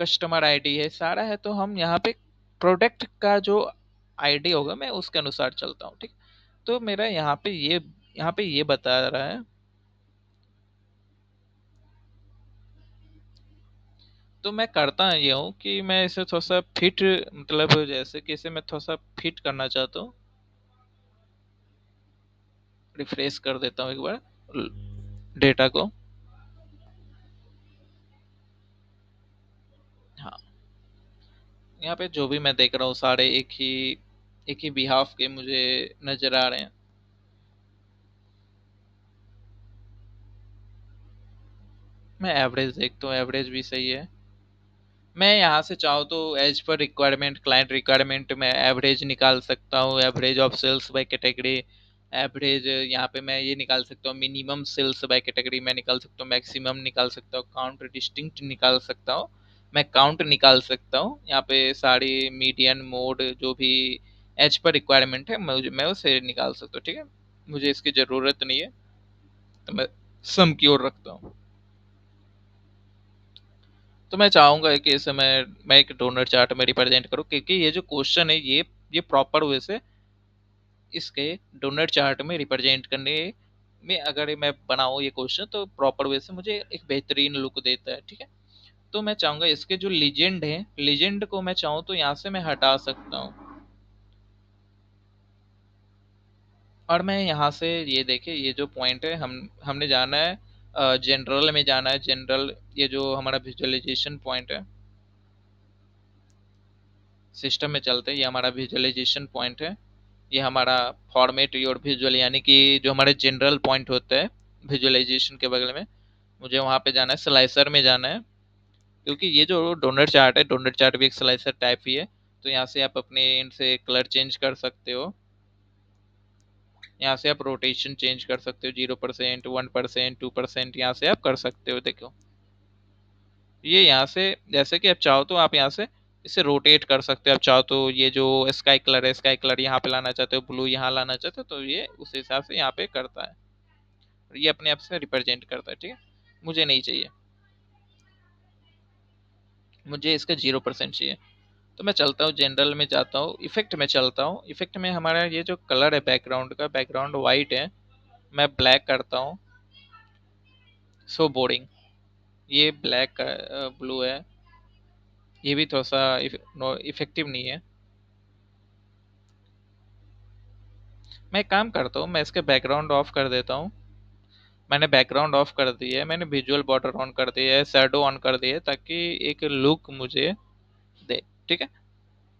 कस्टमर आईडी है, सारा है। तो हम यहाँ पे प्रोडक्ट का जो आईडी होगा मैं उसके अनुसार चलता हूँ, ठीक। तो मेरा यहाँ पे ये बता रहा है। तो मैं करता ये हूँ कि मैं इसे थोड़ा सा फिट, मतलब जैसे कि इसे मैं थोड़ा सा फिट करना चाहता हूँ, रिफ्रेश कर देता हूँ एक बार डेटा को। हाँ, यहाँ पे जो भी मैं देख रहा हूँ सारे एक ही बिहाफ के मुझे नजर आ रहे हैं। मैं एवरेज देखता हूँ, एवरेज भी सही है। मैं यहाँ से चाहूँ तो as per requirement, client requirement में एवरेज निकाल सकता हूँ, average of sales by category, average यहाँ पे मैं ये निकाल सकता हूँ, मिनिमम सेल्स बाय कैटेगरी मैं निकाल सकता हूँ, मैक्सिमम निकाल सकता हूँ, काउंट डिस्टिंक्ट निकाल सकता हूँ, मैं काउंट निकाल सकता हूँ। यहाँ पे सारी मीडियन मोड जो भी एज पर रिक्वायरमेंट है मैं उसे निकाल सकता हूँ, ठीक है। मुझे इसकी ज़रूरत नहीं है तो मैं सम की ओर रखता हूँ। तो मैं चाहूंगा कि इसे मैं एक डोनर चार्ट में रिप्रेजेंट करूँ, क्योंकि ये जो क्वेश्चन है ये प्रॉपर वे से इसके डोनर चार्ट में रिप्रेजेंट करने में अगर मैं बनाऊँ ये क्वेश्चन तो प्रॉपर वे से मुझे एक बेहतरीन लुक देता है, ठीक है। तो मैं चाहूंगा इसके जो लीजेंड है, लीजेंड को मैं चाहूँ तो यहाँ से मैं हटा सकता हूँ। और मैं यहाँ से ये देखिए, ये जो पॉइंट है, हमने जाना है जनरल में जाना है। जनरल, ये जो हमारा विजुअलाइजेशन पॉइंट है, सिस्टम में चलते हैं, ये हमारा विजुअलाइजेशन पॉइंट है। ये हमारा फॉर्मेट योर विजुअल, यानी कि जो हमारे जनरल पॉइंट होता है विजुअलाइजेशन के बगल में, मुझे वहाँ पे जाना है, स्लाइसर में जाना है। क्योंकि ये जो डोनट चार्ट है, डोनट चार्ट भी एक स्लाइसर टाइप ही है। तो यहाँ से आप अपने एंड से कलर चेंज कर सकते हो। यहाँ से आप रोटेशन चेंज कर सकते हो, 0%, 1%, 2%, यहाँ से आप कर सकते हो। देखो ये यहाँ से, जैसे कि आप चाहो तो आप यहाँ से इसे रोटेट कर सकते हो। आप चाहो तो ये जो स्काई कलर है, स्काई कलर यहाँ पे लाना चाहते हो, ब्लू यहाँ लाना चाहते हो, तो ये उस हिसाब से यहाँ पे करता है। ये अपने आप से रिप्रेजेंट करता है, ठीक है। मुझे नहीं चाहिए, मुझे इसका 0% चाहिए। तो मैं चलता हूँ जनरल में, जाता हूँ इफेक्ट में, चलता हूँ इफेक्ट में। हमारा ये जो कलर है बैकग्राउंड का, बैकग्राउंड वाइट है, मैं ब्लैक करता हूँ। सो बोरिंग, ये ब्लैक ब्लू है, ये भी थोड़ा सा इफेक्टिव नहीं है। मैं एक काम करता हूँ, मैं इसके बैकग्राउंड ऑफ कर देता हूँ। मैंने बैकग्राउंड ऑफ कर दिया है, मैंने विजुअल बॉर्डर ऑन कर दिया है, शैडो ऑन कर दिया है, ताकि एक लुक मुझे दे, ठीक है।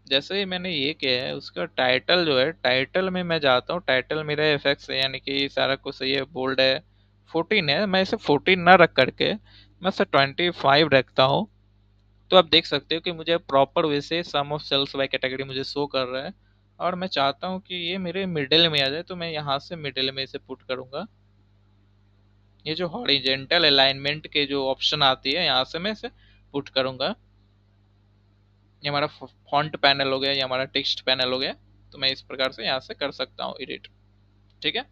जैसे ही मैंने ये किया है, उसका टाइटल जो है, टाइटल में मैं जाता हूँ। टाइटल मेरा एफएक्स है, यानी कि सारा कुछ सही है, बोल्ड है, 14 है। मैं इसे 14 ना रख करके मैं इसे 25 रखता हूँ। तो आप देख सकते हो कि मुझे प्रॉपर वे से सम ऑफ सेल्स बाय कैटेगरी मुझे शो कर रहा है। और मैं चाहता हूँ कि ये मेरे मिडिल में आ जाए, तो मैं यहाँ से मिडिल में इसे पुट करूँगा। ये जो हॉरिजेंटल अलाइनमेंट के जो ऑप्शन आती है, यहाँ से मैं इसे पुट करूँगा। ये हमारा फॉन्ट पैनल हो गया, ये हमारा टेक्स्ट पैनल हो गया। तो मैं इस प्रकार से यहाँ से कर सकता हूँ एडिट, ठीक है।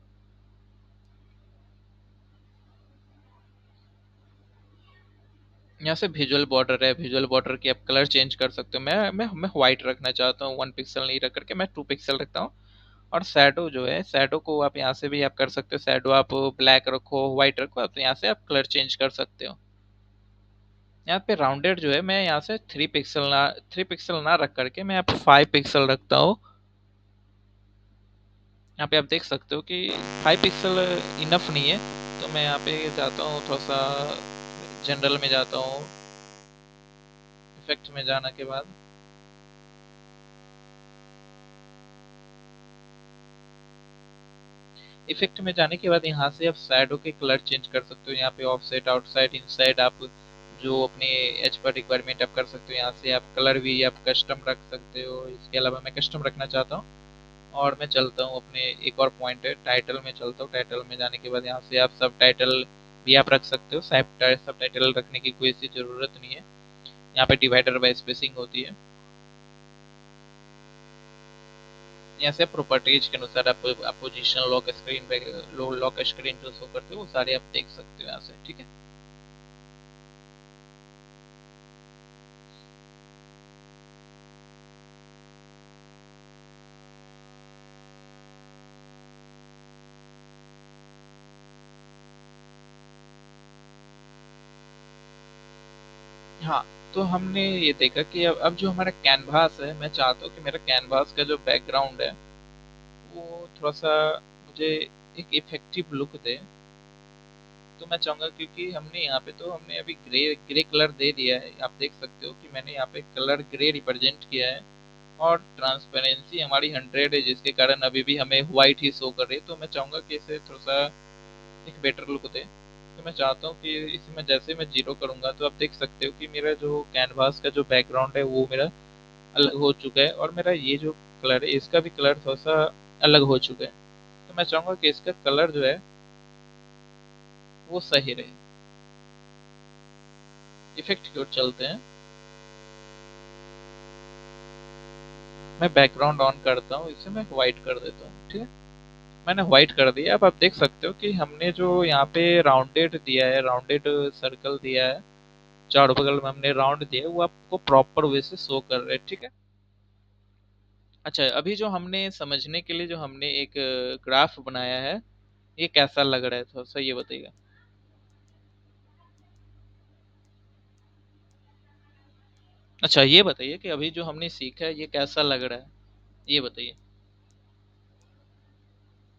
यहाँ से विजुअल बॉर्डर है, विजुअल बॉर्डर की आप कलर चेंज कर सकते हो। मैं व्हाइट रखना चाहता हूँ, 1 पिक्सल नहीं रख करके मैं 2 पिक्सल रखता हूँ। और शैडो जो है, शैडो को आप यहाँ से भी आप कर सकते हो। शैडो आप ब्लैक रखो, व्हाइट रखो, तो यहाँ से आप कलर चेंज कर सकते हो। यहाँ पे राउंडेड जो है, मैं यहाँ से 3 पिक्सल ना रख करके मैं यहाँ पे 5 पिक्सल रखता हूँ। यहाँ पे आप देख सकते हो कि 5 पिक्सल इनफ नहीं है। तो मैं यहाँ पे जाता हूँ, थोड़ा सा जनरल में जाता हूँ। इफेक्ट में जाने के बाद यहाँ से आप शैडो के कलर चेंज कर सकते हो। यहाँ पे ऑफसेट, आउटसाइड, इनसाइड, आप जो अपने एज पर रिक्वायरमेंट आप कर सकते हो। यहाँ से आप कलर भी आप कस्टम रख सकते हो। इसके अलावा मैं कस्टम रखना चाहता हूँ। और मैं चलता हूँ अपने, एक और पॉइंट है, टाइटल में चलता हूँ। टाइटल में जाने के बाद यहाँ से आप सब टाइटल भी आप रख सकते हो। सब टाइटल रखने की कोई ऐसी ज़रूरत नहीं है। यहाँ पे डिवाइडर बाय स्पेसिंग होती है। यहाँ से प्रॉपर्टीज के अनुसार आप पोजीशन, लॉक स्क्रीन पे, लॉक स्क्रीन जो शो करते हो, वो सारे आप देख सकते हो यहाँ से, ठीक है। हाँ, तो हमने ये देखा कि अब जो हमारा कैनवास है, मैं चाहता हूँ कि मेरा कैनवास का जो बैकग्राउंड है, वो थोड़ा सा मुझे एक इफेक्टिव लुक दे। तो मैं चाहूंगा, क्योंकि हमने यहाँ पे, तो हमने अभी ग्रे ग्रे कलर दे दिया है। आप देख सकते हो कि मैंने यहाँ पे कलर ग्रे रिप्रेजेंट किया है। और ट्रांसपेरेंसी हमारी 100 है, जिसके कारण अभी भी हमें व्हाइट ही शो कर रही है। तो मैं चाहूंगा कि इसे थोड़ा सा एक बेटर लुक दे। तो मैं चाहता हूँ कि इसे मैं जैसे मैं जीरो करूंगा, तो आप देख सकते हो कि मेरा जो कैनवास का जो बैकग्राउंड है, वो मेरा अलग हो चुका है। और मेरा ये जो कलर है, इसका भी कलर थोड़ा सा अलग हो चुका है। तो मैं चाहूंगा कि इसका कलर जो है, वो सही रहे। इफेक्ट की ओर चलते हैं। मैं बैकग्राउंड ऑन करता हूँ, इसे मैं व्हाइट कर देता हूँ, ठीक है। मैंने व्हाइट कर दिया। अब आप देख सकते हो कि हमने जो यहाँ पे राउंडेड दिया है, राउंडेड सर्कल दिया है, चारों बगल में हमने राउंड दिया है, वो आपको प्रॉपर वे से शो कर रहे हैं, ठीक है। अच्छा, अभी जो हमने समझने के लिए जो हमने एक ग्राफ बनाया है, ये कैसा लग रहा है, थोड़ा सा ये बताइएगा। अच्छा ये बताइए कि अभी जो हमने सीखा है ये कैसा लग रहा है? ये बताइए।